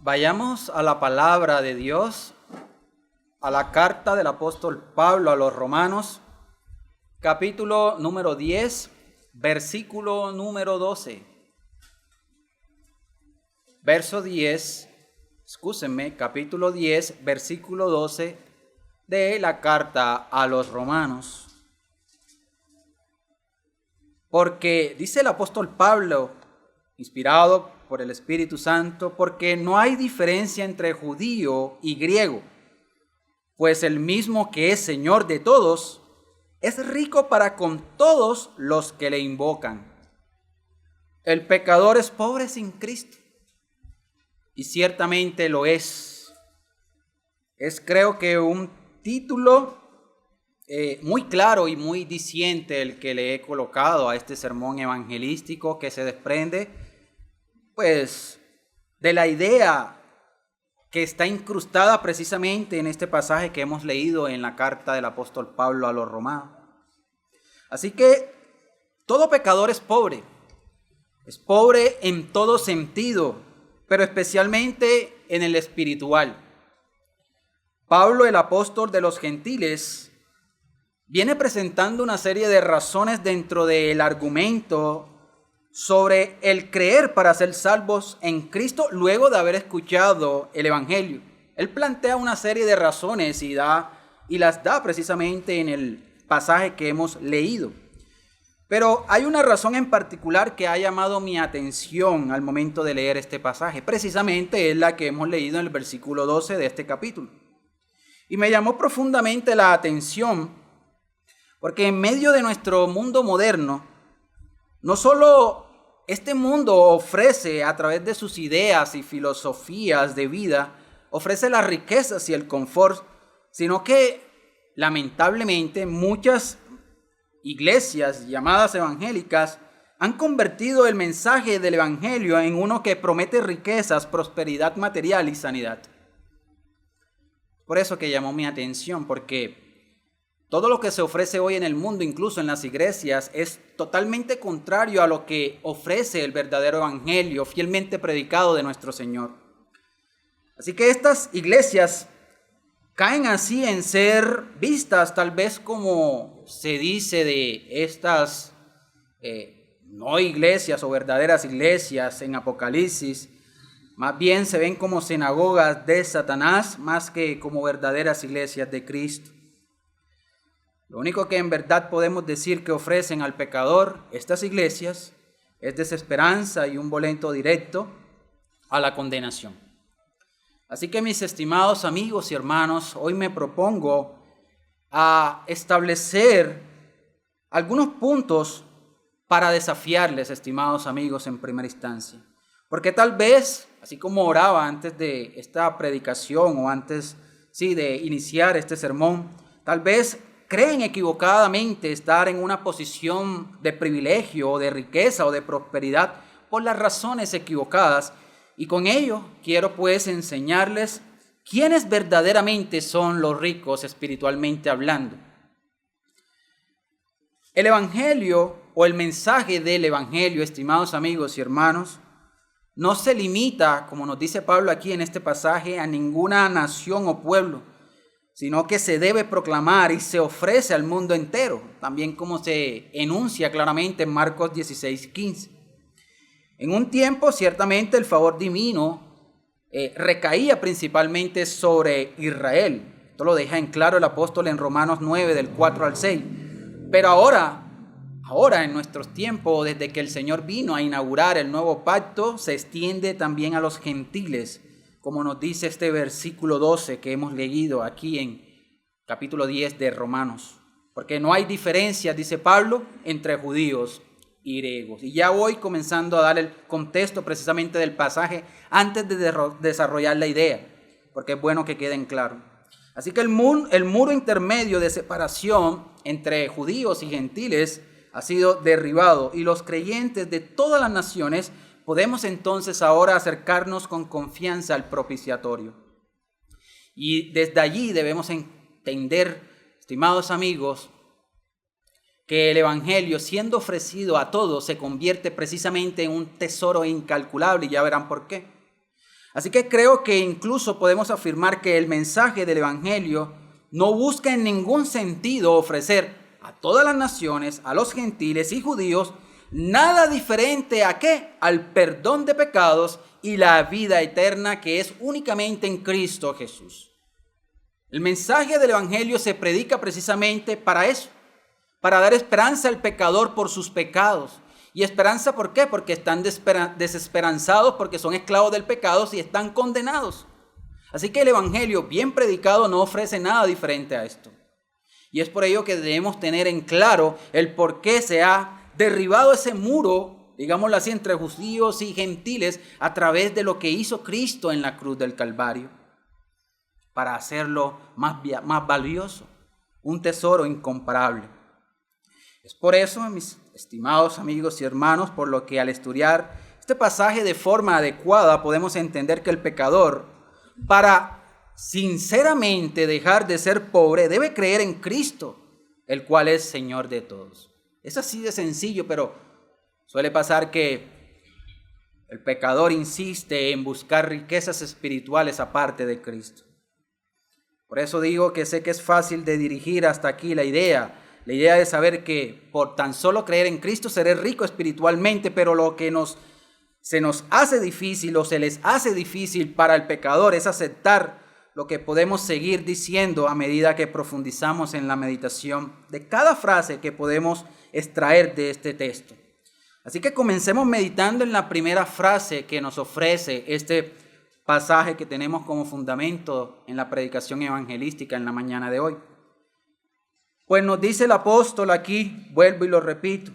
Vayamos a la palabra de Dios, a la carta del apóstol Pablo a los Romanos, capítulo número 10, versículo número 12. Capítulo 10, versículo 12 de la carta a los Romanos. Porque dice el apóstol Pablo, inspirado por el Espíritu Santo, porque no hay diferencia entre judío y griego, pues el mismo que es Señor de todos, es rico para con todos los que le invocan. El pecador es pobre sin Cristo, y ciertamente lo es. Creo que un título muy claro y muy diciente el que le he colocado a este sermón evangelístico, que se desprende pues de la idea que está incrustada precisamente en este pasaje que hemos leído en la carta del apóstol Pablo a los Romanos. Así que todo pecador es pobre en todo sentido, pero especialmente en el espiritual. Pablo, el apóstol de los gentiles, viene presentando una serie de razones dentro del argumento sobre el creer para ser salvos en Cristo luego de haber escuchado el Evangelio. Él plantea una serie de razones y las da precisamente en el pasaje que hemos leído. Pero hay una razón en particular que ha llamado mi atención al momento de leer este pasaje. Precisamente es la que hemos leído en el versículo 12 de este capítulo. Y me llamó profundamente la atención porque en medio de nuestro mundo moderno, no solo este mundo ofrece a través de sus ideas y filosofías de vida, ofrece las riquezas y el confort, sino que lamentablemente muchas iglesias llamadas evangélicas han convertido el mensaje del evangelio en uno que promete riquezas, prosperidad material y sanidad. Por eso que llamó mi atención, porque todo lo que se ofrece hoy en el mundo, incluso en las iglesias, es totalmente contrario a lo que ofrece el verdadero evangelio fielmente predicado de nuestro Señor. Así que estas iglesias caen así en ser vistas tal vez como se dice de estas no iglesias o verdaderas iglesias en Apocalipsis. Más bien se ven como sinagogas de Satanás más que como verdaderas iglesias de Cristo. Lo único que en verdad podemos decir que ofrecen al pecador estas iglesias es desesperanza y un boleto directo a la condenación. Así que mis estimados amigos y hermanos, hoy me propongo a establecer algunos puntos para desafiarles, estimados amigos, en primera instancia. Porque tal vez, así como oraba antes de esta predicación o antes de iniciar este sermón, tal vez creen equivocadamente estar en una posición de privilegio o de riqueza o de prosperidad por las razones equivocadas. Y con ello quiero pues enseñarles quiénes verdaderamente son los ricos espiritualmente hablando. El evangelio o el mensaje del evangelio, estimados amigos y hermanos, no se limita, como nos dice Pablo aquí en este pasaje, a ninguna nación o pueblo, sino que se debe proclamar y se ofrece al mundo entero, también como se enuncia claramente en Marcos 16:15. En un tiempo, ciertamente, el favor divino recaía principalmente sobre Israel. Esto lo deja en claro el apóstol en Romanos 9, del 4 al 6. Pero ahora en nuestros tiempos, desde que el Señor vino a inaugurar el nuevo pacto, se extiende también a los gentiles, como nos dice este versículo 12 que hemos leído aquí en capítulo 10 de Romanos. Porque no hay diferencia, dice Pablo, entre judíos y griegos. Y ya voy comenzando a dar el contexto precisamente del pasaje antes de desarrollar la idea, porque es bueno que queden claros. Así que el muro intermedio de separación entre judíos y gentiles ha sido derribado y los creyentes de todas las naciones podemos entonces ahora acercarnos con confianza al propiciatorio. Y desde allí debemos entender, estimados amigos, que el evangelio, siendo ofrecido a todos, se convierte precisamente en un tesoro incalculable, y ya verán por qué. Así que creo que incluso podemos afirmar que el mensaje del Evangelio no busca en ningún sentido ofrecer a todas las naciones, a los gentiles y judíos, nada diferente a ¿qué? Al perdón de pecados y la vida eterna que es únicamente en Cristo Jesús. El mensaje del Evangelio se predica precisamente para eso, para dar esperanza al pecador por sus pecados. ¿Y esperanza por qué? Porque están desesperanzados, porque son esclavos del pecado y están condenados. Así que el Evangelio bien predicado no ofrece nada diferente a esto. Y es por ello que debemos tener en claro el por qué se ha derribado ese muro, digámoslo así, entre judíos y gentiles a través de lo que hizo Cristo en la cruz del Calvario, para hacerlo más valioso, un tesoro incomparable. Es por eso, mis estimados amigos y hermanos, por lo que al estudiar este pasaje de forma adecuada podemos entender que el pecador, para sinceramente dejar de ser pobre, debe creer en Cristo, el cual es Señor de todos. Es así de sencillo, pero suele pasar que el pecador insiste en buscar riquezas espirituales aparte de Cristo. Por eso digo que sé que es fácil de dirigir hasta aquí la idea de saber que por tan solo creer en Cristo seré rico espiritualmente, pero lo que se nos hace difícil o se les hace difícil para el pecador es aceptar lo que podemos seguir diciendo a medida que profundizamos en la meditación de cada frase que podemos extraer de este texto. Así que comencemos meditando en la primera frase que nos ofrece este pasaje que tenemos como fundamento en la predicación evangelística en la mañana de hoy. Pues nos dice el apóstol aquí, vuelvo y lo repito,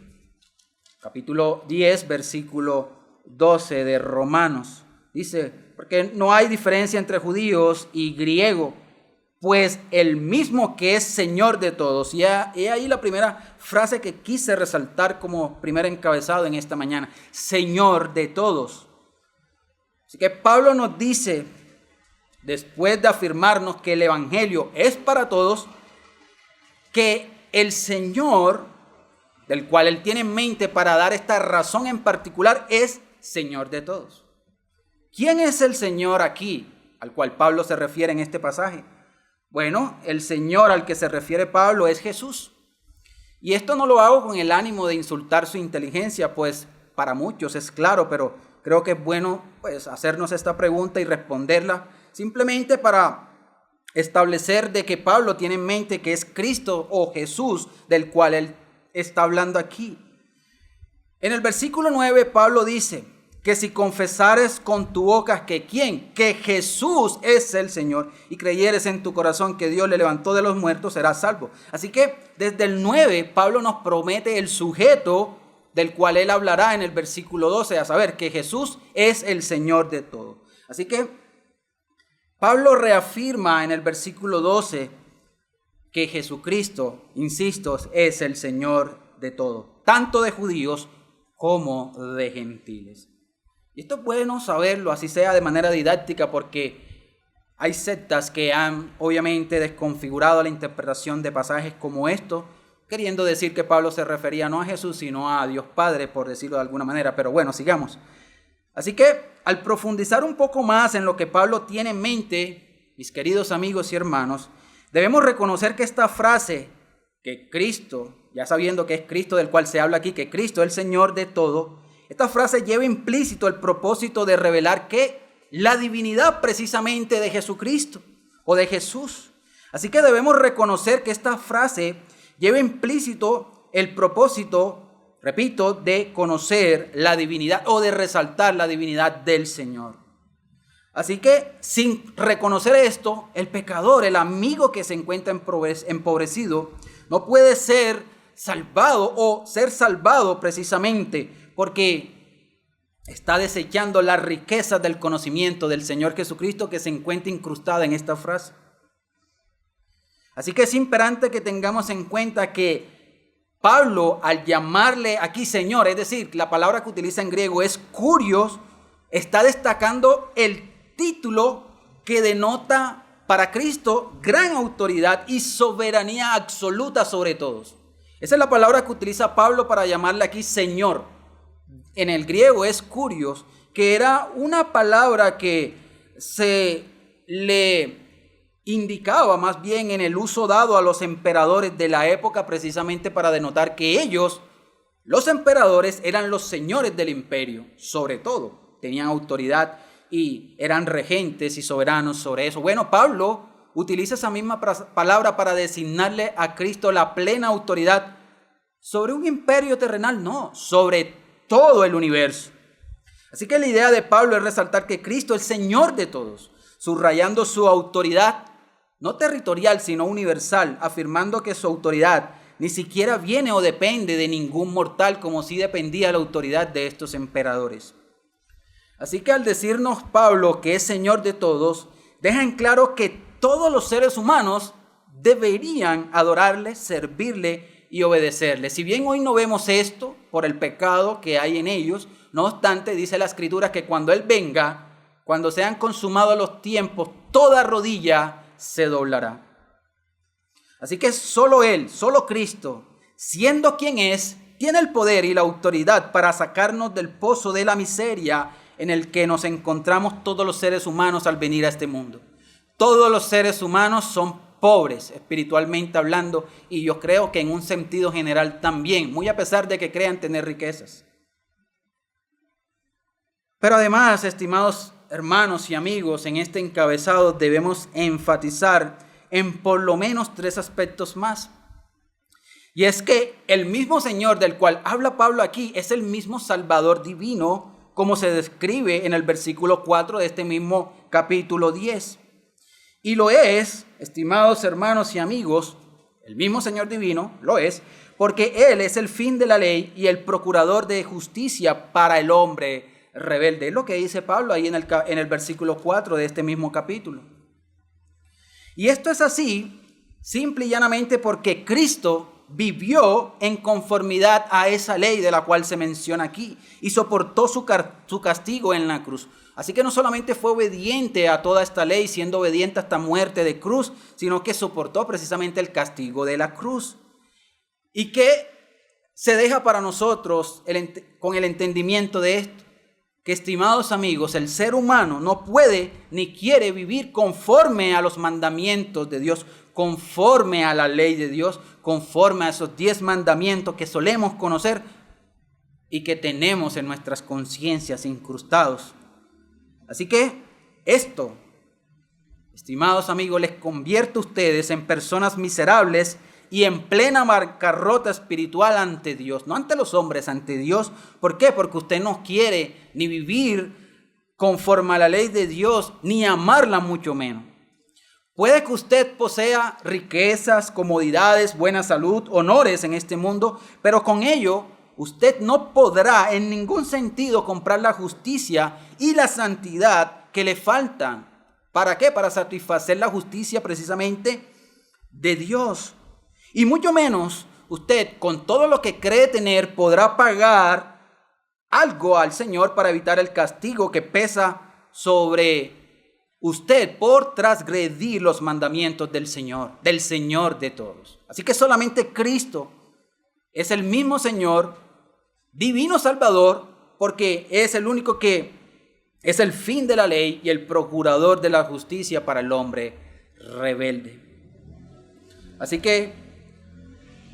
capítulo 10, versículo 12 de Romanos. Dice, porque no hay diferencia entre judíos y griego, pues el mismo que es Señor de todos. Y ahí la primera frase que quise resaltar como primer encabezado en esta mañana, Señor de todos. Así que Pablo nos dice, después de afirmarnos que el Evangelio es para todos, que el Señor, del cual él tiene en mente para dar esta razón en particular, es Señor de todos. ¿Quién es el Señor aquí, al cual Pablo se refiere en este pasaje? Bueno, el Señor al que se refiere Pablo es Jesús. Y esto no lo hago con el ánimo de insultar su inteligencia, pues para muchos es claro, pero creo que es bueno pues hacernos esta pregunta y responderla simplemente para establecer de que Pablo tiene en mente que es Cristo o Jesús del cual él está hablando aquí. En el versículo 9 Pablo dice que si confesares con tu boca que ¿quién? Que Jesús es el Señor y creyeres en tu corazón que Dios le levantó de los muertos, serás salvo. Así que desde el 9 Pablo nos promete el sujeto del cual él hablará en el versículo 12, a saber que Jesús es el Señor de todo. Así que Pablo reafirma en el versículo 12 que Jesucristo, insisto, es el Señor de todo, tanto de judíos como de gentiles. Y esto es bueno saberlo, así sea de manera didáctica, porque hay sectas que han obviamente desconfigurado la interpretación de pasajes como estos, queriendo decir que Pablo se refería no a Jesús, sino a Dios Padre, por decirlo de alguna manera. Pero bueno, sigamos. Así que al profundizar un poco más en lo que Pablo tiene en mente, mis queridos amigos y hermanos, debemos reconocer que esta frase, que Cristo, ya sabiendo que es Cristo del cual se habla aquí, que Cristo es el Señor de todo, esta frase lleva implícito el propósito de revelar que la divinidad precisamente de Jesucristo o de Jesús. Así que debemos reconocer que esta frase lleva implícito el propósito, repito, de conocer la divinidad o de resaltar la divinidad del Señor. Así que sin reconocer esto, el pecador, el amigo que se encuentra empobrecido, no puede ser salvado o ser salvado precisamente porque está desechando las riquezas del conocimiento del Señor Jesucristo que se encuentra incrustada en esta frase. Así que es imperante que tengamos en cuenta que Pablo, al llamarle aquí Señor, es decir, la palabra que utiliza en griego es kurios, está destacando el título que denota para Cristo gran autoridad y soberanía absoluta sobre todos. Esa es la palabra que utiliza Pablo para llamarle aquí Señor. En el griego es kurios, que era una palabra que se le indicaba más bien en el uso dado a los emperadores de la época, precisamente para denotar que ellos, los emperadores, eran los señores del imperio, sobre todo, tenían autoridad y eran regentes y soberanos sobre eso. Bueno, Pablo utiliza esa misma palabra para designarle a Cristo la plena autoridad sobre un imperio terrenal, no, sobre todo el universo. Así que la idea de Pablo es resaltar que Cristo es Señor de todos, subrayando su autoridad, no territorial, sino universal, afirmando que su autoridad ni siquiera viene o depende de ningún mortal, como sí dependía la autoridad de estos emperadores. Así que al decirnos Pablo que es Señor de todos, deja en claro que todos los seres humanos deberían adorarle, servirle y obedecerle. Si bien hoy no vemos esto por el pecado que hay en ellos, no obstante, dice la Escritura que cuando Él venga, cuando sean consumados los tiempos, toda rodilla se doblará. Así que solo Él, solo Cristo, siendo quien es, tiene el poder y la autoridad para sacarnos del pozo de la miseria en el que nos encontramos todos los seres humanos al venir a este mundo. Todos los seres humanos son pobres, espiritualmente hablando, y yo creo que en un sentido general también, muy a pesar de que crean tener riquezas. Pero además, estimados hermanos y amigos, en este encabezado debemos enfatizar en por lo menos 3 aspectos más. Y es que el mismo Señor del cual habla Pablo aquí es el mismo Salvador divino, como se describe en el versículo 4 de este mismo capítulo 10. Y lo es, estimados hermanos y amigos, el mismo Señor divino lo es, porque Él es el fin de la ley y el procurador de justicia para el hombre rebelde. Es lo que dice Pablo ahí en el versículo 4 de este mismo capítulo. Y esto es así, simple y llanamente porque Cristo vivió en conformidad a esa ley de la cual se menciona aquí y soportó su castigo en la cruz. Así que no solamente fue obediente a toda esta ley, siendo obediente hasta muerte de cruz, sino que soportó precisamente el castigo de la cruz. Y que se deja para nosotros con el entendimiento de esto, que estimados amigos, el ser humano no puede ni quiere vivir conforme a los mandamientos de Dios, conforme a la ley de Dios, conforme a esos 10 mandamientos que solemos conocer y que tenemos en nuestras conciencias incrustados. Así que esto, estimados amigos, les convierte a ustedes en personas miserables y en plena bancarrota espiritual ante Dios, no ante los hombres, ante Dios. ¿Por qué? Porque usted no quiere ni vivir conforme a la ley de Dios, ni amarla mucho menos. Puede que usted posea riquezas, comodidades, buena salud, honores en este mundo, pero con ello usted no podrá en ningún sentido comprar la justicia y la santidad que le faltan. ¿Para qué? Para satisfacer la justicia precisamente de Dios. Y mucho menos usted, con todo lo que cree tener, podrá pagar algo al Señor para evitar el castigo que pesa sobre usted por transgredir los mandamientos del Señor de todos. Así que solamente Cristo es el mismo Señor, divino Salvador, porque es el único que es el fin de la ley y el procurador de la justicia para el hombre rebelde. Así que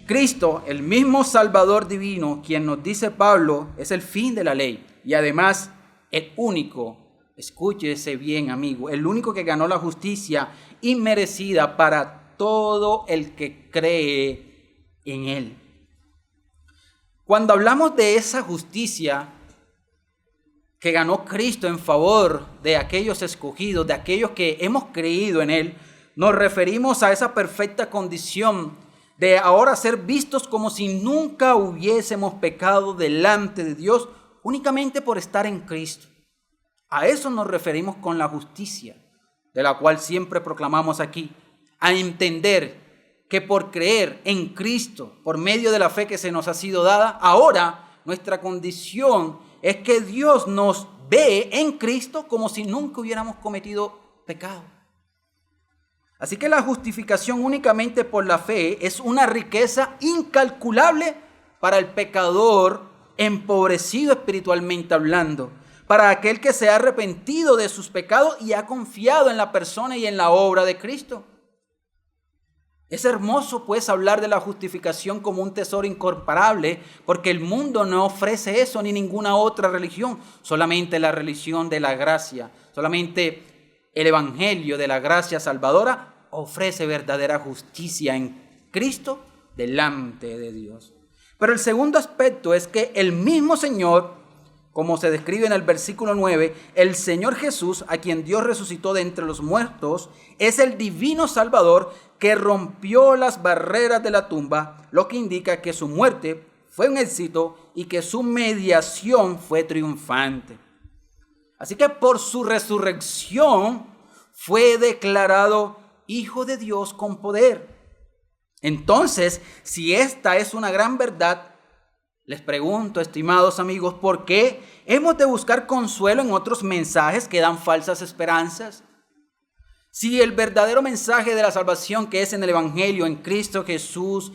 Cristo, el mismo Salvador divino, quien nos dice Pablo, es el fin de la ley y además el único, escúchese bien amigo, el único que ganó la justicia inmerecida para todo el que cree en Él. Cuando hablamos de esa justicia que ganó Cristo en favor de aquellos escogidos, de aquellos que hemos creído en Él, nos referimos a esa perfecta condición de ahora ser vistos como si nunca hubiésemos pecado delante de Dios únicamente por estar en Cristo. A eso nos referimos con la justicia, de la cual siempre proclamamos aquí, a entender que por creer en Cristo, por medio de la fe que se nos ha sido dada, ahora nuestra condición es que Dios nos ve en Cristo como si nunca hubiéramos cometido pecado. Así que la justificación únicamente por la fe es una riqueza incalculable para el pecador empobrecido espiritualmente hablando. para aquel que se ha arrepentido de sus pecados y ha confiado en la persona y en la obra de Cristo. Es hermoso pues hablar de la justificación como un tesoro incomparable, porque el mundo no ofrece eso ni ninguna otra religión, solamente la religión de la gracia, solamente el evangelio de la gracia salvadora ofrece verdadera justicia en Cristo delante de Dios. Pero el segundo aspecto es que el mismo Señor, como se describe en el versículo 9, el Señor Jesús, a quien Dios resucitó de entre los muertos, es el divino Salvador que rompió las barreras de la tumba, lo que indica que su muerte fue un éxito y que su mediación fue triunfante. Así que por su resurrección fue declarado Hijo de Dios con poder. Entonces, si esta es una gran verdad, les pregunto, estimados amigos, ¿por qué hemos de buscar consuelo en otros mensajes que dan falsas esperanzas? Si el verdadero mensaje de la salvación que es en el Evangelio, en Cristo Jesús,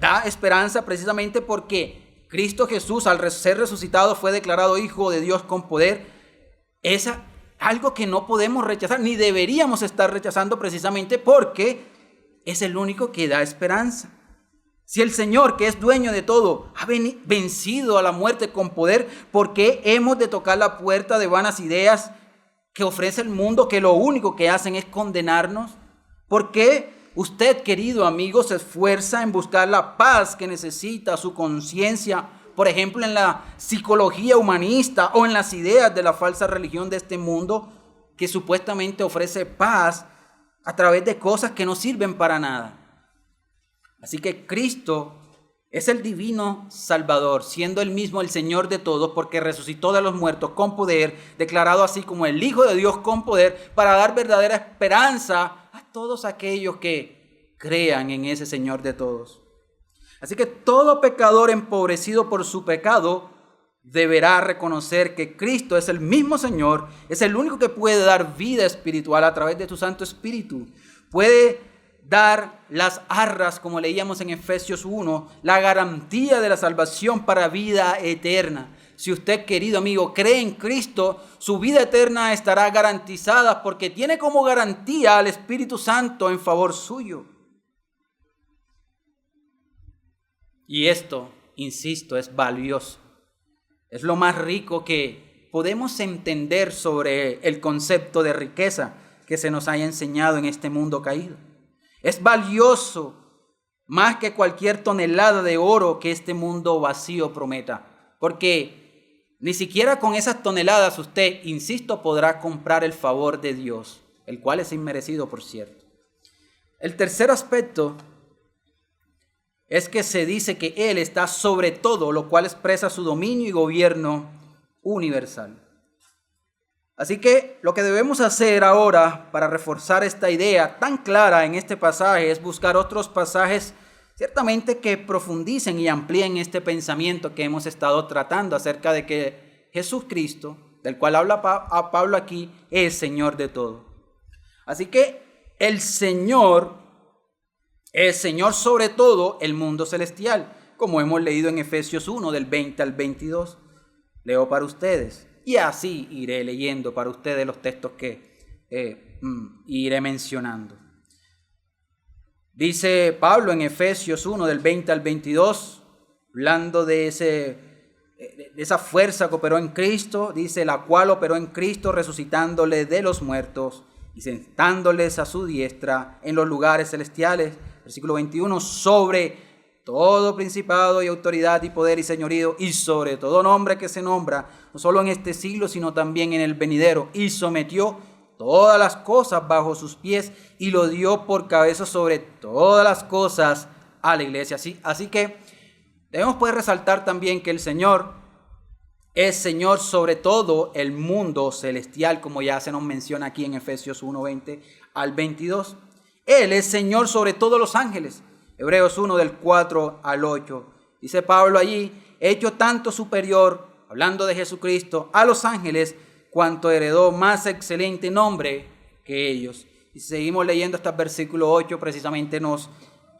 da esperanza precisamente porque Cristo Jesús al ser resucitado fue declarado Hijo de Dios con poder, es algo que no podemos rechazar, ni deberíamos estar rechazando precisamente porque es el único que da esperanza. Si el Señor, que es dueño de todo, ha vencido a la muerte con poder, ¿por qué hemos de tocar la puerta de vanas ideas que ofrece el mundo, que lo único que hacen es condenarnos? ¿Por qué usted, querido amigo, se esfuerza en buscar la paz que necesita su conciencia, por ejemplo, en la psicología humanista o en las ideas de la falsa religión de este mundo, que supuestamente ofrece paz a través de cosas que no sirven para nada? Así que Cristo es el divino Salvador, siendo él mismo el Señor de todos, porque resucitó de los muertos con poder, declarado así como el Hijo de Dios con poder, para dar verdadera esperanza a todos aquellos que crean en ese Señor de todos. Así que todo pecador empobrecido por su pecado deberá reconocer que Cristo es el mismo Señor, es el único que puede dar vida espiritual a través de su Santo Espíritu. Puede dar las arras, como leíamos en Efesios 1, la garantía de la salvación para vida eterna. Si usted, querido amigo, cree en Cristo, su vida eterna estará garantizada porque tiene como garantía al Espíritu Santo en favor suyo. Y esto, insisto, es valioso. Es lo más rico que podemos entender sobre el concepto de riqueza que se nos haya enseñado en este mundo caído. Es valioso más que cualquier tonelada de oro que este mundo vacío prometa, porque ni siquiera con esas toneladas usted, insisto, podrá comprar el favor de Dios, el cual es inmerecido, por cierto. El tercer aspecto es que se dice que Él está sobre todo, lo cual expresa su dominio y gobierno universal. Así que lo que debemos hacer ahora para reforzar esta idea tan clara en este pasaje es buscar otros pasajes ciertamente que profundicen y amplíen este pensamiento que hemos estado tratando acerca de que Jesucristo, del cual habla Pablo aquí, es Señor de todo. Así que el Señor es Señor sobre todo el mundo celestial, como hemos leído en Efesios 1 del 20 al 22. Leo para ustedes. Y así iré leyendo para ustedes los textos que iré mencionando. Dice Pablo en Efesios 1 del 20 al 22, hablando de esa fuerza que operó en Cristo, dice, la cual operó en Cristo resucitándole de los muertos y sentándoles a su diestra en los lugares celestiales. Versículo 21, sobre todo principado y autoridad y poder y señorío y sobre todo nombre que se nombra, no solo en este siglo, sino también en el venidero, y sometió todas las cosas bajo sus pies y lo dio por cabeza sobre todas las cosas a la iglesia. Así que debemos poder resaltar también que el Señor es Señor sobre todo el mundo celestial, como ya se nos menciona aquí en Efesios 1, 20 al 22. Él es Señor sobre todos los ángeles. Hebreos 1 del 4 al 8. Dice Pablo allí, hecho tanto superior, hablando de Jesucristo, a los ángeles, cuanto heredó más excelente nombre que ellos. Y si seguimos leyendo hasta el versículo 8, precisamente nos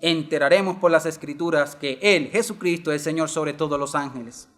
enteraremos por las Escrituras que Él, Jesucristo, es Señor sobre todos los ángeles.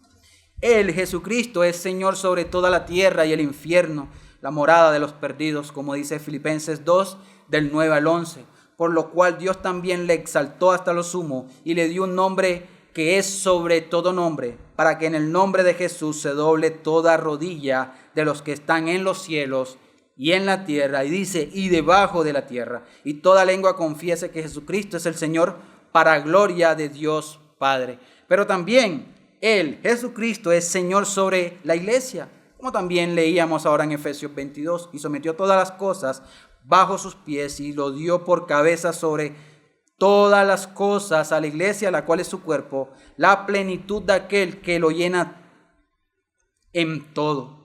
Él, Jesucristo, es Señor sobre toda la tierra y el infierno, la morada de los perdidos, como dice Filipenses 2, del 9 al 11. Por lo cual Dios también le exaltó hasta lo sumo y le dio un nombre que es sobre todo nombre, para que en el nombre de Jesús se doble toda rodilla de los que están en los cielos y en la tierra, y dice, y debajo de la tierra, y toda lengua confiese que Jesucristo es el Señor, para gloria de Dios Padre. Pero también Él, Jesucristo, es Señor sobre la iglesia, como también leíamos ahora en Efesios 22, y sometió todas las cosas bajo sus pies, y lo dio por cabeza sobre todas las cosas a la iglesia, la cual es su cuerpo, la plenitud de aquel que lo llena en todo.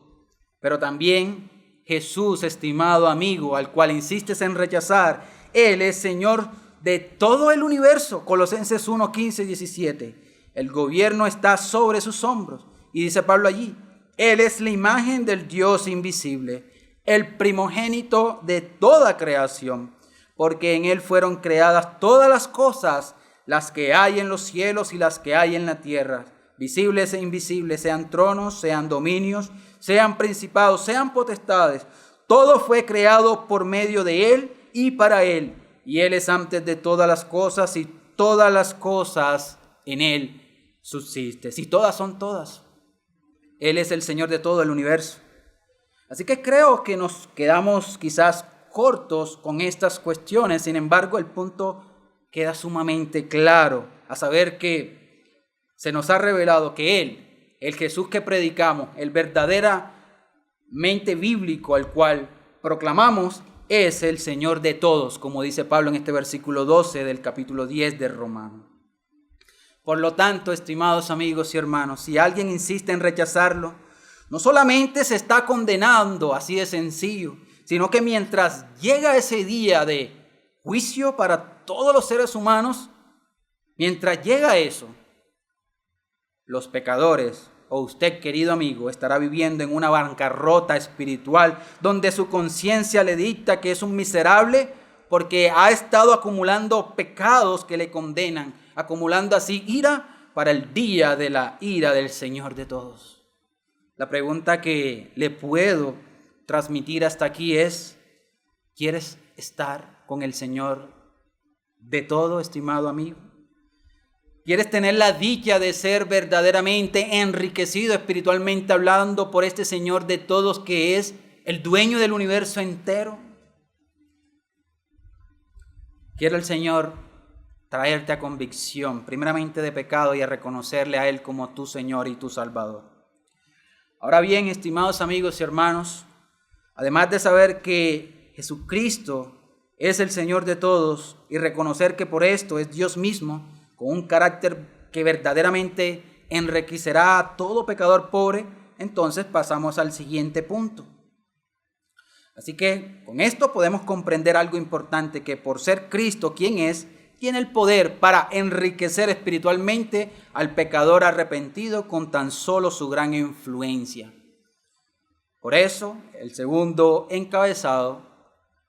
Pero también Jesús, estimado amigo, al cual insistes en rechazar, Él es Señor de todo el universo. Colosenses 1, 15 y 17. El gobierno está sobre sus hombros. Y dice Pablo allí, Él es la imagen del Dios invisible, el primogénito de toda creación, porque en Él fueron creadas todas las cosas, las que hay en los cielos y las que hay en la tierra, visibles e invisibles, sean tronos, sean dominios, sean principados, sean potestades. Todo fue creado por medio de Él y para Él. Y Él es antes de todas las cosas, y todas las cosas en Él subsisten. Si todas son todas, Él es el Señor de todo el universo. Así que creo que nos quedamos quizás cortos con estas cuestiones. Sin embargo, el punto queda sumamente claro, a saber que se nos ha revelado que Él, el Jesús que predicamos, el verdaderamente bíblico al cual proclamamos, es el Señor de todos, como dice Pablo en este versículo 12 del capítulo 10 de Romanos. Por lo tanto, estimados amigos y hermanos, si alguien insiste en rechazarlo, no solamente se está condenando, así de sencillo, sino que mientras llega ese día de juicio para todos los seres humanos, mientras llega eso, los pecadores, o usted, querido amigo, estará viviendo en una bancarrota espiritual donde su conciencia le dicta que es un miserable porque ha estado acumulando pecados que le condenan, acumulando así ira para el día de la ira del Señor de todos. La pregunta que le puedo transmitir hasta aquí es, ¿quieres estar con el Señor de todo, estimado amigo? ¿Quieres tener la dicha de ser verdaderamente enriquecido espiritualmente hablando por este Señor de todos que es el dueño del universo entero? Quiere el Señor traerte a convicción, primeramente de pecado, y a reconocerle a Él como tu Señor y tu Salvador. Ahora bien, estimados amigos y hermanos, además de saber que Jesucristo es el Señor de todos y reconocer que por esto es Dios mismo, con un carácter que verdaderamente enriquecerá a todo pecador pobre, entonces pasamos al siguiente punto. Así que con esto podemos comprender algo importante, que por ser Cristo quien es, tiene el poder para enriquecer espiritualmente al pecador arrepentido con tan solo su gran influencia. Por eso, el segundo encabezado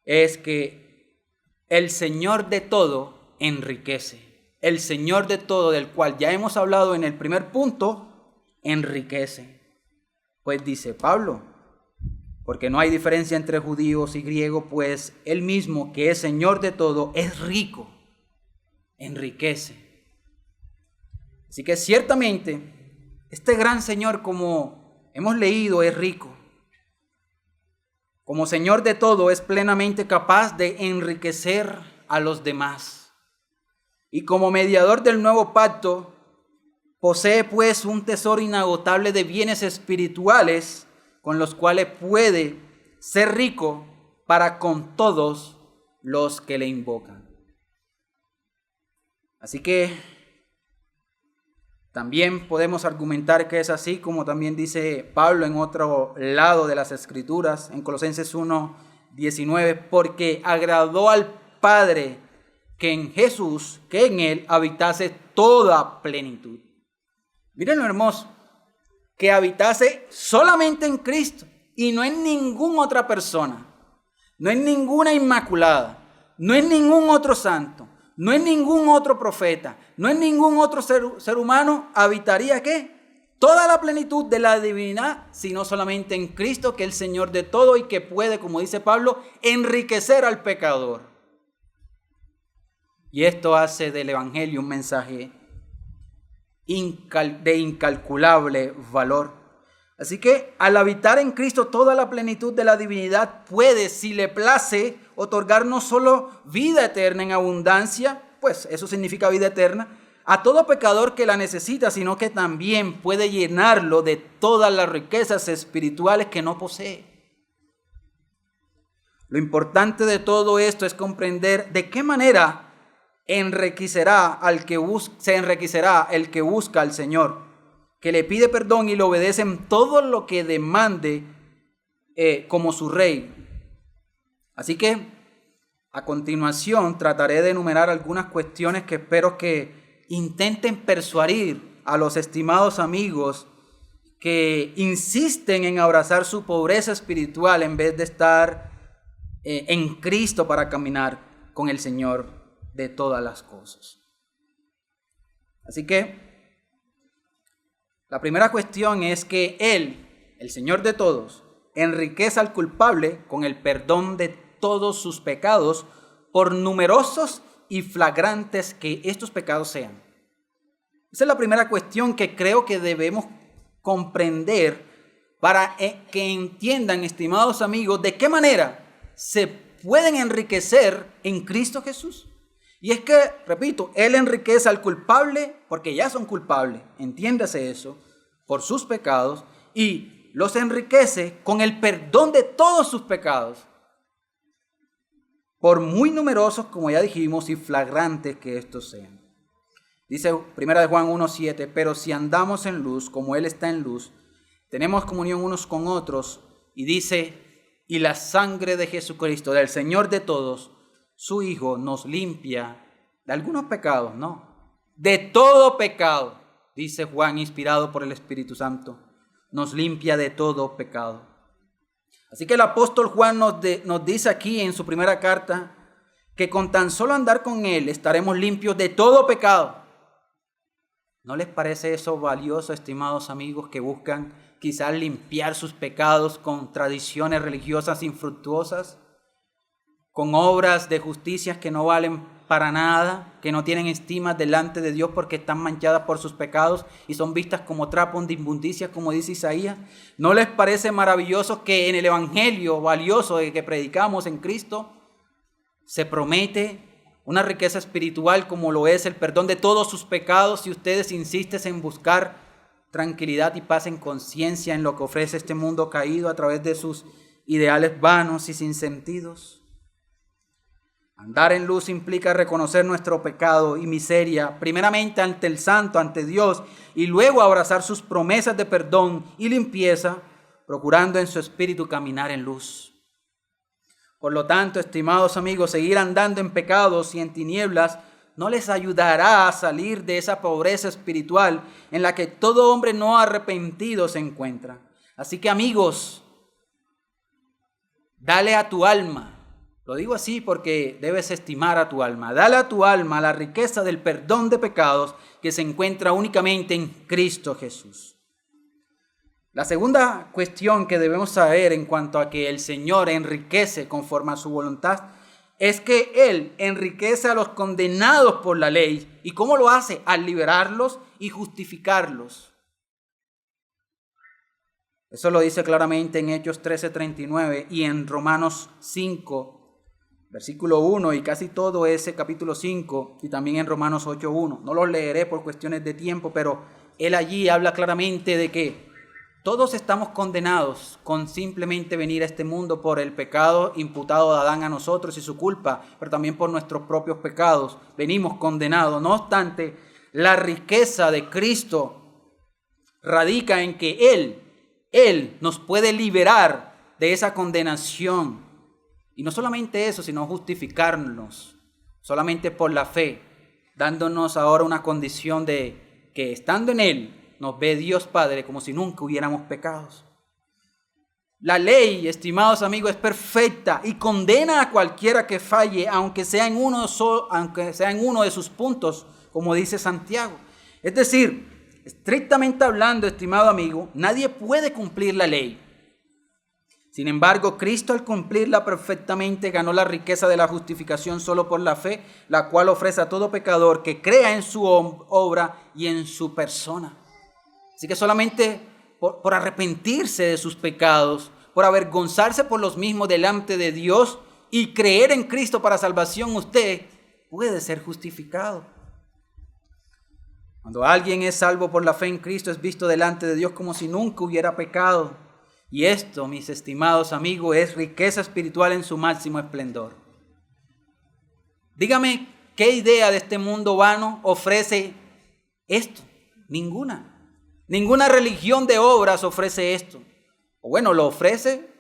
es que el Señor de todo enriquece. El Señor de todo, del cual ya hemos hablado en el primer punto, enriquece. Pues dice Pablo, porque no hay diferencia entre judíos y griegos, pues Él mismo, que es Señor de todo, es rico, enriquece. Así que ciertamente, este gran Señor, como hemos leído, es rico. Como Señor de todo, es plenamente capaz de enriquecer a los demás. Y como mediador del nuevo pacto, posee pues un tesoro inagotable de bienes espirituales con los cuales puede ser rico para con todos los que le invocan. Así que también podemos argumentar que es así, como también dice Pablo en otro lado de las Escrituras, en Colosenses 1, 19, porque agradó al Padre que en Jesús, que en Él habitase toda plenitud. Miren lo hermoso, que habitase solamente en Cristo y no en ninguna otra persona, no en ninguna inmaculada, no en ningún otro santo, no en ningún otro profeta, no en ningún otro ser humano habitaría ¿qué? toda la plenitud de la divinidad, sino solamente en Cristo, que es el Señor de todo y que puede, como dice Pablo, enriquecer al pecador. Y esto hace del Evangelio un mensaje de incalculable valor. Así que al habitar en Cristo toda la plenitud de la divinidad puede, si le place, otorgar no solo vida eterna en abundancia, pues eso significa vida eterna, a todo pecador que la necesita, sino que también puede llenarlo de todas las riquezas espirituales que no posee. Lo importante de todo esto es comprender de qué manera se enriquecerá el que busca al Señor, que le pide perdón y le obedece en todo lo que demande como su rey. Así que a continuación trataré de enumerar algunas cuestiones que espero que intenten persuadir a los estimados amigos que insisten en abrazar su pobreza espiritual en vez de estar en Cristo para caminar con el Señor de todas las cosas. Así que la primera cuestión es que Él, el Señor de todos, enriquece al culpable con el perdón de todos sus pecados, por numerosos y flagrantes que estos pecados sean. Esa es la primera cuestión que creo que debemos comprender para que entiendan, estimados amigos, de qué manera se pueden enriquecer en Cristo Jesús. Y es que, repito, Él enriquece al culpable porque ya son culpables, entiéndase eso, por sus pecados, y los enriquece con el perdón de todos sus pecados, por muy numerosos, como ya dijimos, y flagrantes que estos sean. Dice 1 Juan 1:7, pero si andamos en luz, como Él está en luz, tenemos comunión unos con otros, y dice, y la sangre de Jesucristo, del Señor de todos, su Hijo, nos limpia de algunos pecados, no, de todo pecado, dice Juan, inspirado por el Espíritu Santo, nos limpia de todo pecado. Así que el apóstol Juan nos dice aquí en su primera carta que con tan solo andar con Él estaremos limpios de todo pecado. ¿No les parece eso valioso, estimados amigos, que buscan quizás limpiar sus pecados con tradiciones religiosas infructuosas, con obras de justicia que no valen para nada, que no tienen estima delante de Dios porque están manchadas por sus pecados y son vistas como trapos de inmundicia, como dice Isaías? ¿No les parece maravilloso que en el evangelio valioso que predicamos en Cristo se promete una riqueza espiritual como lo es el perdón de todos sus pecados si ustedes insisten en buscar tranquilidad y paz en conciencia en lo que ofrece este mundo caído a través de sus ideales vanos y sin sentidos? Andar en luz implica reconocer nuestro pecado y miseria, primeramente ante el Santo, ante Dios, y luego abrazar sus promesas de perdón y limpieza, procurando en su espíritu caminar en luz. Por lo tanto, estimados amigos, seguir andando en pecados y en tinieblas no les ayudará a salir de esa pobreza espiritual en la que todo hombre no arrepentido se encuentra. Así que, amigos, dale a tu alma. Lo digo así porque debes estimar a tu alma. Dale a tu alma la riqueza del perdón de pecados que se encuentra únicamente en Cristo Jesús. La segunda cuestión que debemos saber en cuanto a que el Señor enriquece conforme a su voluntad es que Él enriquece a los condenados por la ley. ¿Y cómo lo hace? Al liberarlos y justificarlos. Eso lo dice claramente en Hechos 13:39 y en Romanos 5, versículo 1 y casi todo ese capítulo 5 y también en Romanos 8:1. No los leeré por cuestiones de tiempo, pero él allí habla claramente de que todos estamos condenados con simplemente venir a este mundo por el pecado imputado de Adán a nosotros y su culpa, pero también por nuestros propios pecados. Venimos condenados. No obstante, la riqueza de Cristo radica en que Él nos puede liberar de esa condenación. Y no solamente eso, sino justificarnos solamente por la fe, dándonos ahora una condición de que estando en Él nos ve Dios Padre como si nunca hubiéramos pecados. La ley, estimados amigos, es perfecta y condena a cualquiera que falle, aunque sea en uno de sus puntos, como dice Santiago. Es decir, estrictamente hablando, estimado amigo, nadie puede cumplir la ley. Sin embargo, Cristo al cumplirla perfectamente ganó la riqueza de la justificación solo por la fe, la cual ofrece a todo pecador que crea en su obra y en su persona. Así que solamente por arrepentirse de sus pecados, por avergonzarse por los mismos delante de Dios y creer en Cristo para salvación, usted puede ser justificado. Cuando alguien es salvo por la fe en Cristo, es visto delante de Dios como si nunca hubiera pecado. Y esto, mis estimados amigos, es riqueza espiritual en su máximo esplendor. Dígame, ¿qué idea de este mundo vano ofrece esto? Ninguna. Ninguna religión de obras ofrece esto. O bueno, lo ofrece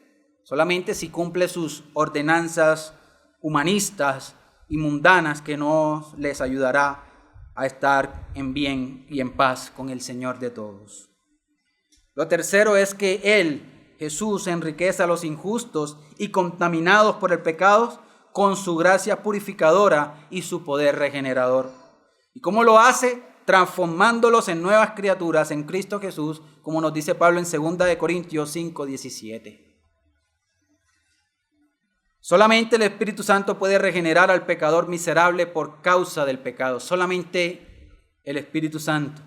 solamente si cumple sus ordenanzas humanistas y mundanas, que no les ayudará a estar en bien y en paz con el Señor de todos. Lo tercero es que Él, Jesús, enriquece a los injustos y contaminados por el pecado con su gracia purificadora y su poder regenerador. ¿Y cómo lo hace? Transformándolos en nuevas criaturas en Cristo Jesús, como nos dice Pablo en 2 Corintios 5:17. Solamente el Espíritu Santo puede regenerar al pecador miserable por causa del pecado. Solamente el Espíritu Santo.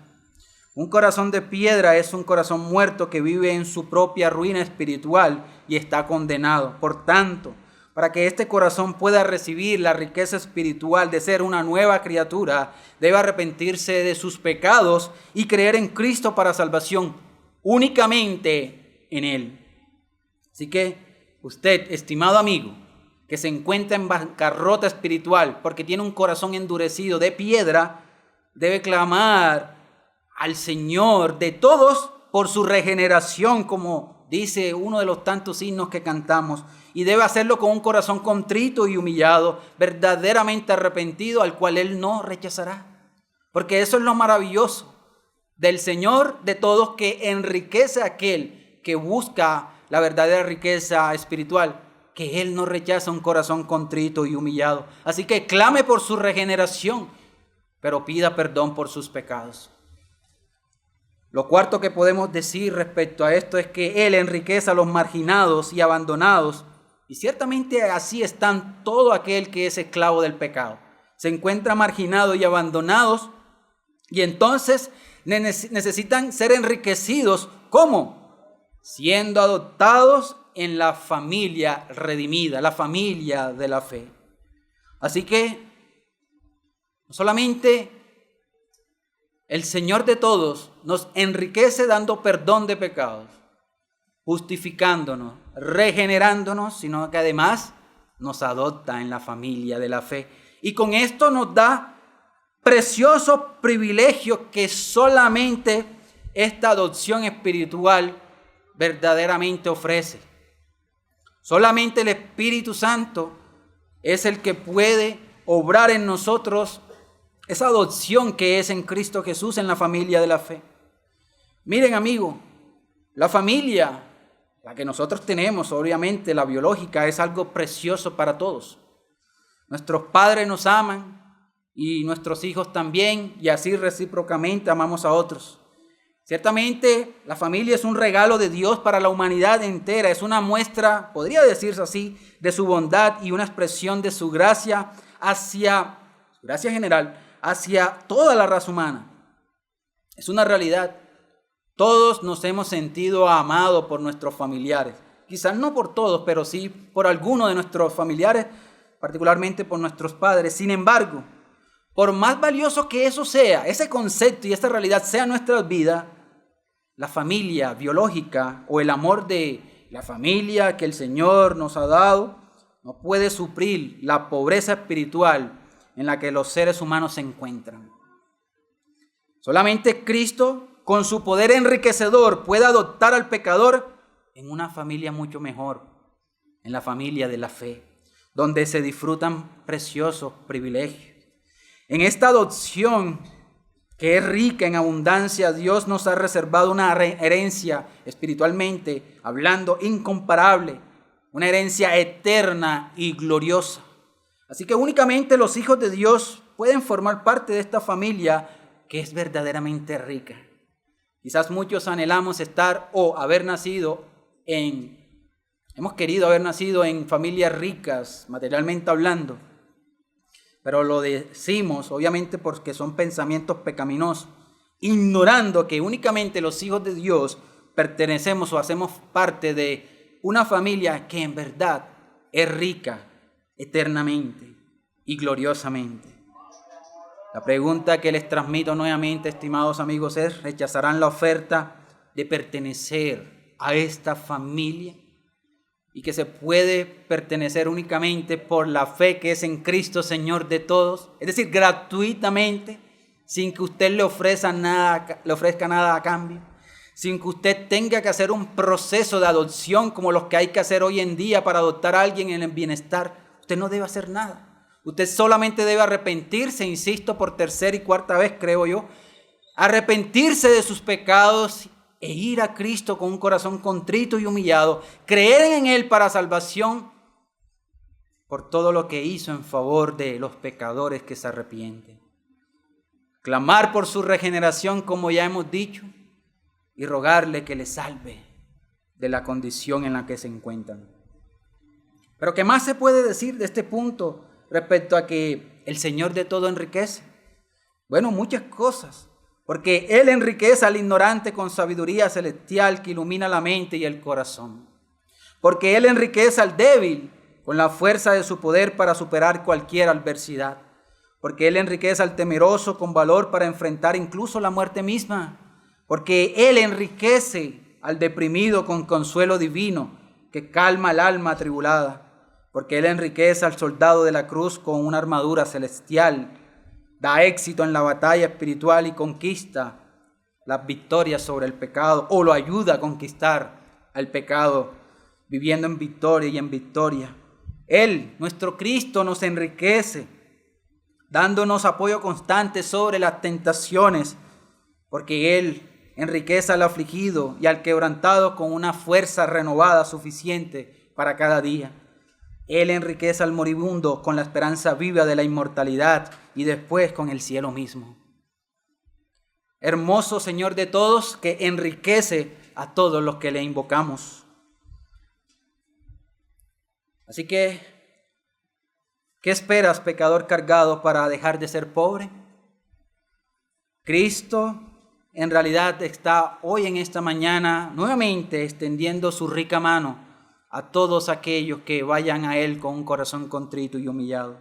Un corazón de piedra es un corazón muerto que vive en su propia ruina espiritual y está condenado. Por tanto, para que este corazón pueda recibir la riqueza espiritual de ser una nueva criatura, debe arrepentirse de sus pecados y creer en Cristo para salvación, únicamente en Él. Así que usted, estimado amigo, que se encuentra en bancarrota espiritual porque tiene un corazón endurecido de piedra, debe clamar al Señor de todos por su regeneración, como dice uno de los tantos himnos que cantamos, y debe hacerlo con un corazón contrito y humillado, verdaderamente arrepentido, al cual Él no rechazará. Porque eso es lo maravilloso del Señor de todos, que enriquece a aquel que busca la verdadera riqueza espiritual, que Él no rechaza un corazón contrito y humillado. Así que clame por su regeneración, pero pida perdón por sus pecados. Lo cuarto que podemos decir respecto a esto es que Él enriquece a los marginados y abandonados, y ciertamente así están todo aquel que es esclavo del pecado. Se encuentra marginado y abandonados, y entonces necesitan ser enriquecidos. ¿Cómo? Siendo adoptados en la familia redimida, la familia de la fe. Así que no solamente el Señor de todos nos enriquece dando perdón de pecados, justificándonos, regenerándonos, sino que además nos adopta en la familia de la fe. Y con esto nos da preciosos privilegios que solamente esta adopción espiritual verdaderamente ofrece. Solamente el Espíritu Santo es el que puede obrar en nosotros esa adopción que es en Cristo Jesús, en la familia de la fe. Miren, amigo, la familia, la que nosotros tenemos, obviamente la biológica, es algo precioso para todos. Nuestros padres nos aman y nuestros hijos también, y así recíprocamente amamos a otros. Ciertamente la familia es un regalo de Dios para la humanidad entera, es una muestra, podría decirse así, de su bondad y una expresión de su gracia general, hacia toda la raza humana. Es una realidad. Todos nos hemos sentido amados por nuestros familiares. Quizás no por todos, pero sí por algunos de nuestros familiares, particularmente por nuestros padres. Sin embargo, por más valioso que eso sea, ese concepto y esta realidad sea en nuestras vidas, la familia biológica o el amor de la familia que el Señor nos ha dado no puede suplir la pobreza espiritual en la que los seres humanos se encuentran. Solamente Cristo, con su poder enriquecedor, puede adoptar al pecador en una familia mucho mejor, en la familia de la fe, donde se disfrutan preciosos privilegios. En esta adopción, que es rica en abundancia, Dios nos ha reservado una herencia espiritualmente hablando incomparable, una herencia eterna y gloriosa. Así que únicamente los hijos de Dios pueden formar parte de esta familia que es verdaderamente rica. Quizás muchos anhelamos estar o haber nacido hemos querido haber nacido en familias ricas, materialmente hablando, pero lo decimos obviamente porque son pensamientos pecaminosos, ignorando que únicamente los hijos de Dios pertenecemos o hacemos parte de una familia que en verdad es rica eternamente y gloriosamente. La pregunta que les transmito nuevamente, estimados amigos, es: ¿rechazarán la oferta de pertenecer a esta familia? Y que se puede pertenecer únicamente por la fe que es en Cristo, Señor de todos. Es decir, gratuitamente, sin que usted le ofrezca nada a cambio. Sin que usted tenga que hacer un proceso de adopción como los que hay que hacer hoy en día para adoptar a alguien en el bienestar. Usted no debe hacer nada. Usted solamente debe arrepentirse, insisto, por tercera y cuarta vez, creo yo, arrepentirse de sus pecados e ir a Cristo con un corazón contrito y humillado, creer en Él para salvación por todo lo que hizo en favor de los pecadores que se arrepienten. Clamar por su regeneración, como ya hemos dicho, y rogarle que le salve de la condición en la que se encuentran. Pero ¿qué más se puede decir de este punto respecto a que el Señor de todo enriquece? Bueno, muchas cosas, porque Él enriquece al ignorante con sabiduría celestial que ilumina la mente y el corazón. Porque Él enriquece al débil con la fuerza de su poder para superar cualquier adversidad. Porque Él enriquece al temeroso con valor para enfrentar incluso la muerte misma. Porque Él enriquece al deprimido con consuelo divino que calma el alma atribulada. Porque Él enriquece al soldado de la cruz con una armadura celestial, da éxito en la batalla espiritual y conquista las victorias sobre el pecado, o lo ayuda a conquistar al pecado, viviendo en victoria y en victoria. Él, nuestro Cristo, nos enriquece, dándonos apoyo constante sobre las tentaciones, porque Él enriquece al afligido y al quebrantado con una fuerza renovada suficiente para cada día. Él enriquece al moribundo con la esperanza viva de la inmortalidad y después con el cielo mismo. Hermoso Señor de todos, que enriquece a todos los que le invocamos. Así que, ¿qué esperas, pecador cargado, para dejar de ser pobre? Cristo en realidad está hoy en esta mañana nuevamente extendiendo su rica mano a todos aquellos que vayan a Él con un corazón contrito y humillado.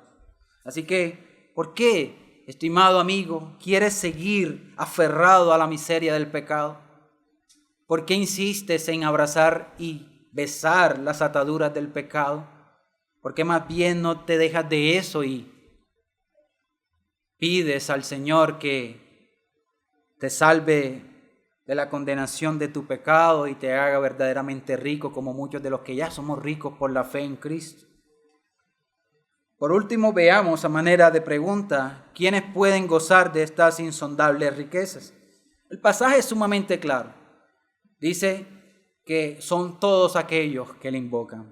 Así que, ¿por qué, estimado amigo, quieres seguir aferrado a la miseria del pecado? ¿Por qué insistes en abrazar y besar las ataduras del pecado? ¿Por qué más bien no te dejas de eso y pides al Señor que te salve de la condenación de tu pecado y te haga verdaderamente rico, como muchos de los que ya somos ricos por la fe en Cristo? Por último, veamos a manera de pregunta, ¿quiénes pueden gozar de estas insondables riquezas? El pasaje es sumamente claro. Dice que son todos aquellos que le invocan.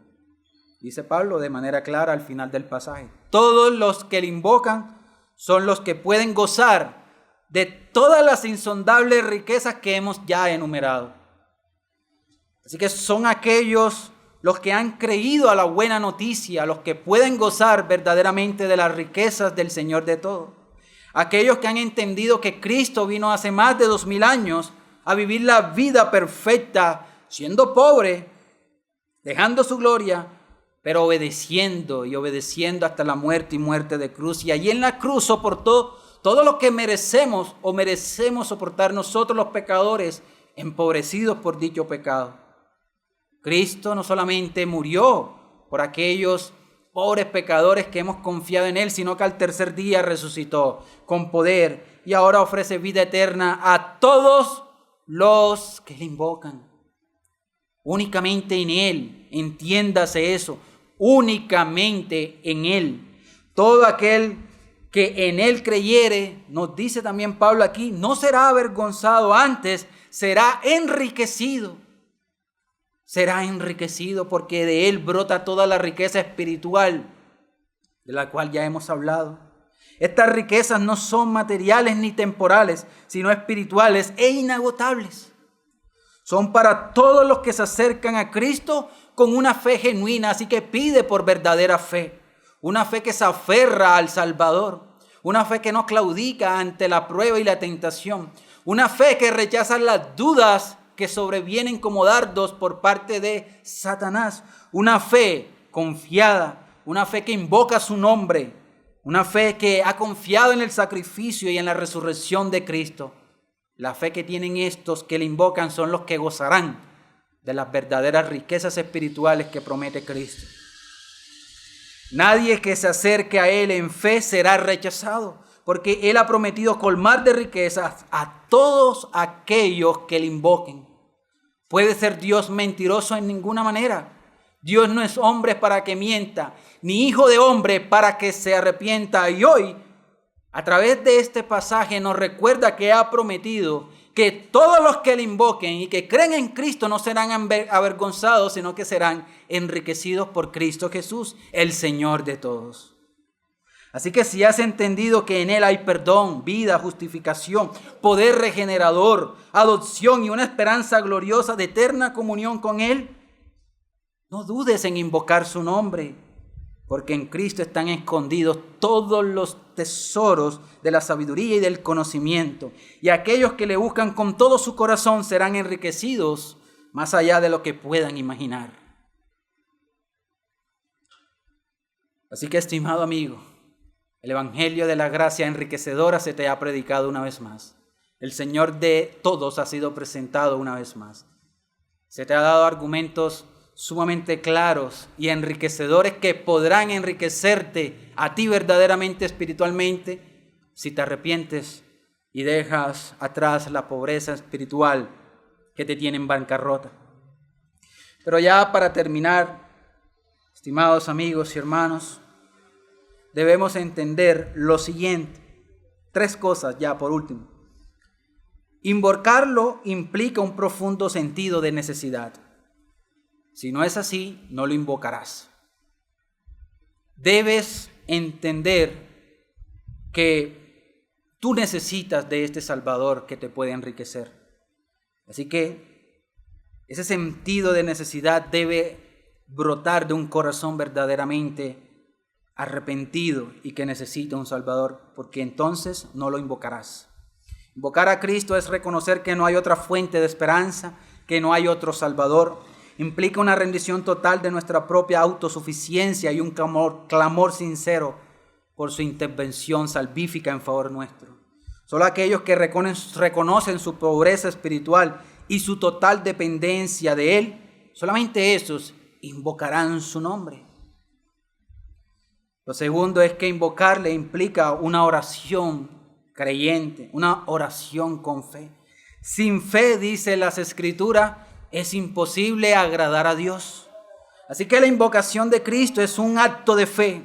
Dice Pablo de manera clara al final del pasaje. Todos los que le invocan son los que pueden gozar de todas las insondables riquezas que hemos ya enumerado. Así que son aquellos los que han creído a la buena noticia, los que pueden gozar verdaderamente de las riquezas del Señor de todo. Aquellos que han entendido que Cristo vino hace más de 2000 años a vivir la vida perfecta, siendo pobre, dejando su gloria, pero obedeciendo hasta la muerte y muerte de cruz. Y allí en la cruz soportó todo lo que merecemos soportar nosotros los pecadores, empobrecidos por dicho pecado. Cristo no solamente murió por aquellos pobres pecadores que hemos confiado en Él, sino que al tercer día resucitó con poder y ahora ofrece vida eterna a todos los que le invocan. Únicamente en Él, entiéndase eso, únicamente en Él. Todo aquel que en Él creyere, nos dice también Pablo aquí, no será avergonzado, antes será enriquecido. Será enriquecido porque de Él brota toda la riqueza espiritual de la cual ya hemos hablado. Estas riquezas no son materiales ni temporales, sino espirituales e inagotables. Son para todos los que se acercan a Cristo con una fe genuina, así que pide por verdadera fe. Una fe que se aferra al Salvador. Una fe que no claudica ante la prueba y la tentación. Una fe que rechaza las dudas que sobrevienen como dardos por parte de Satanás. Una fe confiada, una fe que invoca su nombre, una fe que ha confiado en el sacrificio y en la resurrección de Cristo. La fe que tienen estos que le invocan son los que gozarán de las verdaderas riquezas espirituales que promete Cristo. Nadie que se acerque a Él en fe será rechazado, porque Él ha prometido colmar de riquezas a todos aquellos que le invoquen. ¿Puede ser Dios mentiroso en ninguna manera? Dios no es hombre para que mienta, ni hijo de hombre para que se arrepienta. Y hoy, a través de este pasaje, nos recuerda que ha prometido que todos los que le invoquen y que creen en Cristo no serán avergonzados, sino que serán enriquecidos por Cristo Jesús, el Señor de todos. Así que si has entendido que en Él hay perdón, vida, justificación, poder regenerador, adopción y una esperanza gloriosa de eterna comunión con Él, no dudes en invocar su nombre, porque en Cristo están escondidos todos los tesoros de la sabiduría y del conocimiento. Y aquellos que le buscan con todo su corazón serán enriquecidos más allá de lo que puedan imaginar. Así que, estimado amigo, el Evangelio de la gracia enriquecedora se te ha predicado una vez más. El Señor de todos ha sido presentado una vez más. Se te ha dado argumentos sumamente claros y enriquecedores que podrán enriquecerte a ti verdaderamente espiritualmente si te arrepientes y dejas atrás la pobreza espiritual que te tiene en bancarrota. Pero ya para terminar, estimados amigos y hermanos, debemos entender lo siguiente. 3 cosas ya por último. Invocarlo implica un profundo sentido de necesidad. Si no es así, no lo invocarás. Debes entender que tú necesitas de este Salvador que te puede enriquecer. Así que ese sentido de necesidad debe brotar de un corazón verdaderamente arrepentido y que necesita un Salvador, porque entonces no lo invocarás. Invocar a Cristo es reconocer que no hay otra fuente de esperanza, que no hay otro Salvador. Implica una rendición total de nuestra propia autosuficiencia y un clamor sincero por su intervención salvífica en favor nuestro. Solo aquellos que reconocen su pobreza espiritual y su total dependencia de Él, solamente esos invocarán su nombre. Lo segundo es que invocarle implica una oración creyente, una oración con fe. Sin fe, dice las Escrituras, es imposible agradar a Dios. Así que la invocación de Cristo es un acto de fe.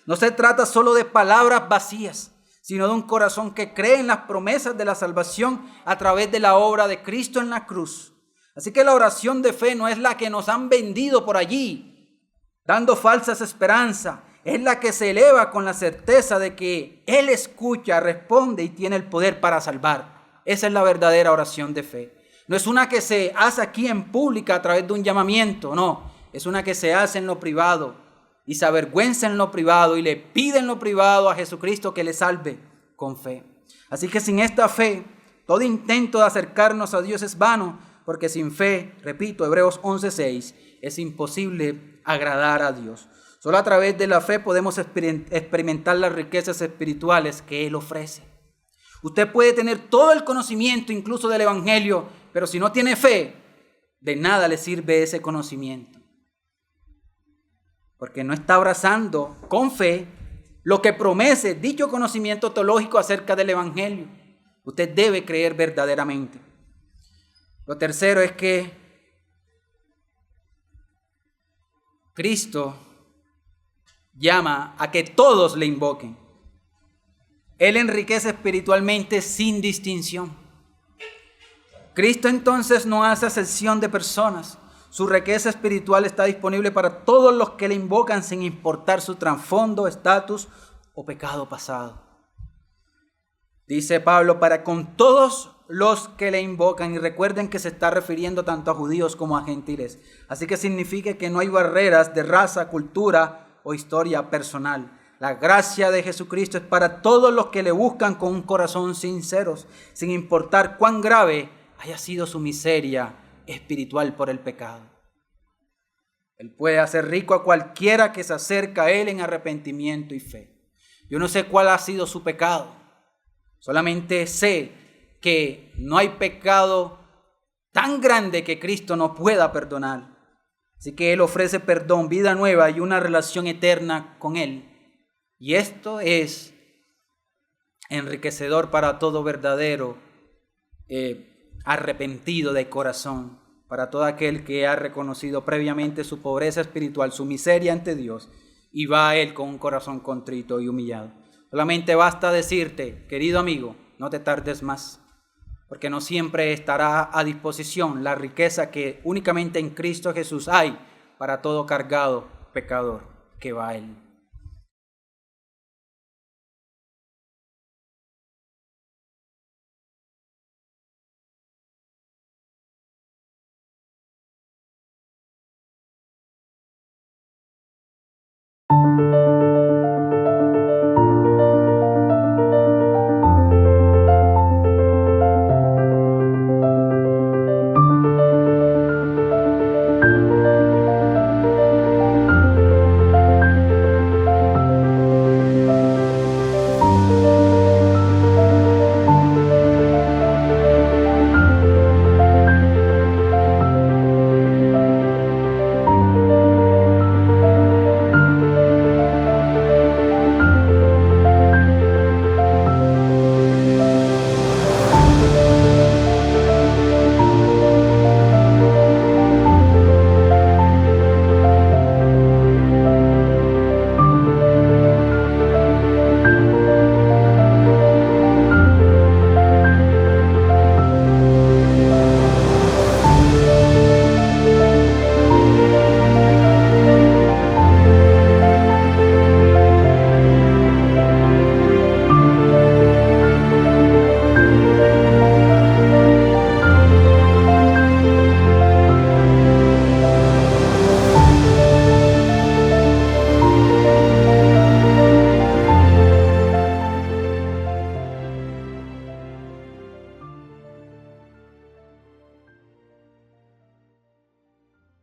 No se trata solo de palabras vacías, sino de un corazón que cree en las promesas de la salvación a través de la obra de Cristo en la cruz. Así que la oración de fe no es la que nos han vendido por allí, dando falsas esperanzas. Es la que se eleva con la certeza de que Él escucha, responde y tiene el poder para salvar. Esa es la verdadera oración de fe. No es una que se hace aquí en pública a través de un llamamiento, no. Es una que se hace en lo privado y se avergüenza en lo privado y le pide en lo privado a Jesucristo que le salve con fe. Así que sin esta fe, todo intento de acercarnos a Dios es vano, porque sin fe, repito, Hebreos 11:6, es imposible agradar a Dios. Solo a través de la fe podemos experimentar las riquezas espirituales que Él ofrece. Usted puede tener todo el conocimiento, incluso del Evangelio, pero si no tiene fe, de nada le sirve ese conocimiento. Porque no está abrazando con fe lo que promete dicho conocimiento teológico acerca del Evangelio. Usted debe creer verdaderamente. Lo tercero es que Cristo llama a que todos le invoquen. Él enriquece espiritualmente sin distinción. Cristo entonces no hace acepción de personas. Su riqueza espiritual está disponible para todos los que le invocan sin importar su trasfondo, estatus o pecado pasado. Dice Pablo, para con todos los que le invocan, y recuerden que se está refiriendo tanto a judíos como a gentiles. Así que significa que no hay barreras de raza, cultura o historia personal. La gracia de Jesucristo es para todos los que le buscan con un corazón sincero, sin importar cuán grave haya sido su miseria espiritual por el pecado. Él puede hacer rico a cualquiera que se acerca a Él en arrepentimiento y fe. Yo no sé cuál ha sido su pecado. Solamente sé que no hay pecado tan grande que Cristo no pueda perdonar. Así que Él ofrece perdón, vida nueva y una relación eterna con Él. Y esto es enriquecedor para todo verdadero arrepentido de corazón, para todo aquel que ha reconocido previamente su pobreza espiritual, su miseria ante Dios, y va a Él con un corazón contrito y humillado. Solamente basta decirte, querido amigo, no te tardes más, porque no siempre estará a disposición la riqueza que únicamente en Cristo Jesús hay para todo cargado pecador que va a Él.